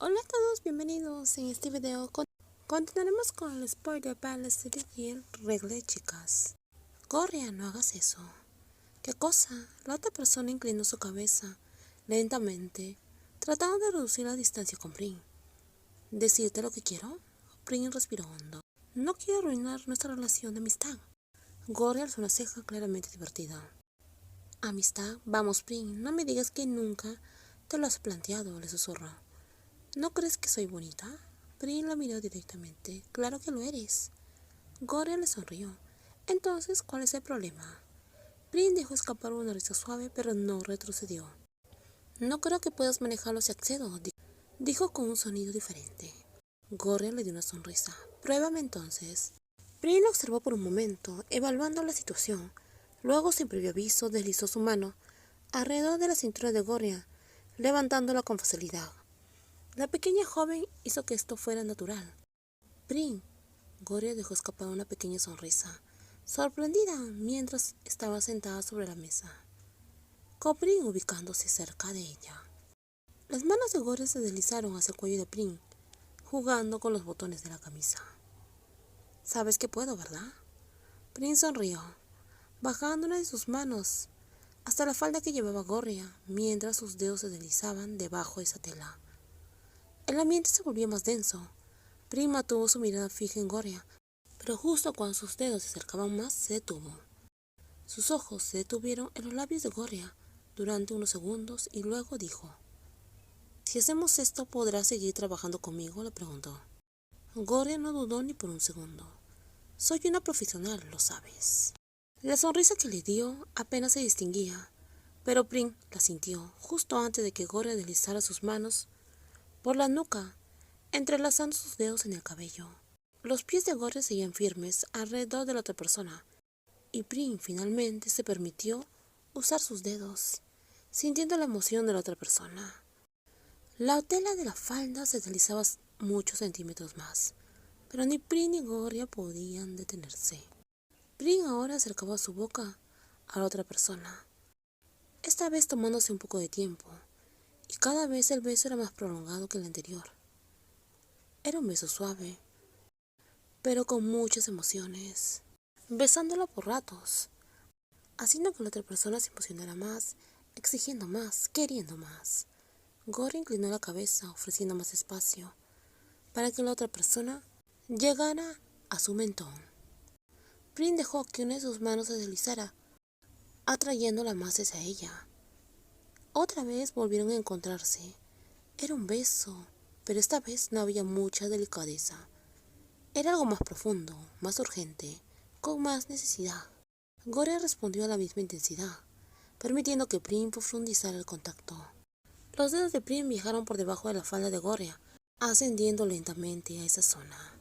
Hola a todos, bienvenidos. En este video continuaremos con el spoiler para la serie de Regla de Chicas. Gorria, no hagas eso. ¿Qué cosa? La otra persona inclinó su cabeza lentamente, tratando de reducir la distancia con Prim. ¿Decirte lo que quiero? Prim respiró hondo. No quiero arruinar nuestra relación de amistad. Gorria alzó una ceja claramente divertida. ¿Amistad? Vamos, Prim, no me digas que nunca te lo has planteado, le susurró. ¿No crees que soy bonita? Prim la miró directamente. Claro que lo eres. Gorria le sonrió. Entonces, ¿cuál es el problema? Prim dejó escapar una risa suave, pero no retrocedió. No creo que puedas manejarlo si accedo, dijo con un sonido diferente. Gorria le dio una sonrisa. Pruébame entonces. Prim lo observó por un momento, evaluando la situación. Luego, sin previo aviso, deslizó su mano alrededor de la cintura de Gorria, levantándola con facilidad. La pequeña joven hizo que esto fuera natural. Prim. Gorria dejó escapar una pequeña sonrisa, sorprendida mientras estaba sentada sobre la mesa, con Prim ubicándose cerca de ella. Las manos de Gorria se deslizaron hacia el cuello de Prim, jugando con los botones de la camisa. Sabes que puedo, ¿verdad? Prim sonrió, bajando una de sus manos hasta la falda que llevaba Gorria, mientras sus dedos se deslizaban debajo de esa tela. El ambiente se volvió más denso. Prim mantuvo su mirada fija en Gorria, pero justo cuando sus dedos se acercaban más, se detuvo. Sus ojos se detuvieron en los labios de Gorria durante unos segundos y luego dijo: «Si hacemos esto, ¿podrás seguir trabajando conmigo?», le preguntó. Gorria no dudó ni por un segundo. «Soy una profesional, lo sabes». La sonrisa que le dio apenas se distinguía, pero Prim la sintió justo antes de que Gorria deslizara sus manos por la nuca, entrelazando sus dedos en el cabello. Los pies de Gorria seguían firmes alrededor de la otra persona, y Prim finalmente se permitió usar sus dedos, sintiendo la emoción de la otra persona. La tela de la falda se deslizaba muchos centímetros más, pero ni Prim ni Gorria podían detenerse. Prim ahora acercaba su boca a la otra persona, esta vez tomándose un poco de tiempo, y cada vez el beso era más prolongado que el anterior. Era un beso suave, pero con muchas emociones, besándola por ratos, haciendo que la otra persona se emocionara más, exigiendo más, queriendo más. Gorria inclinó la cabeza, ofreciendo más espacio, para que la otra persona llegara a su mentón. Prim dejó que una de sus manos se deslizara, atrayéndola más hacia ella. Otra vez volvieron a encontrarse. Era un beso, pero esta vez no había mucha delicadeza. Era algo más profundo, más urgente, con más necesidad. Gorria respondió a la misma intensidad, permitiendo que Prim profundizara el contacto. Los dedos de Prim viajaron por debajo de la falda de Gorria, ascendiendo lentamente a esa zona,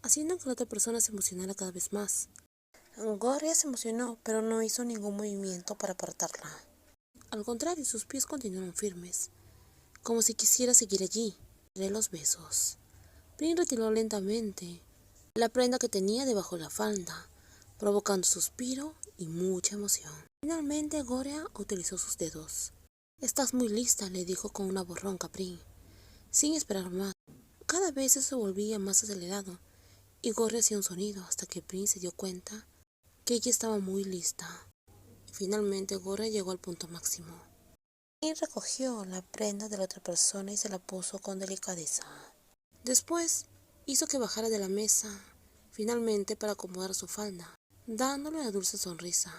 haciendo que la otra persona se emocionara cada vez más. Gorria se emocionó, pero no hizo ningún movimiento para apartarla. Al contrario, sus pies continuaron firmes, como si quisiera seguir allí, entre los besos. Prim retiró lentamente la prenda que tenía debajo de la falda, provocando suspiro y mucha emoción. Finalmente, Gorria utilizó sus dedos. «Estás muy lista», le dijo con una voz ronca Prim, sin esperar más. Cada vez se volvía más acelerado, y Gorria hacía un sonido hasta que Prim se dio cuenta que ella estaba muy lista. Finalmente, Gorria llegó al punto máximo. Prim recogió la prenda de la otra persona y se la puso con delicadeza. Después, hizo que bajara de la mesa, finalmente para acomodar su falda, dándole una dulce sonrisa.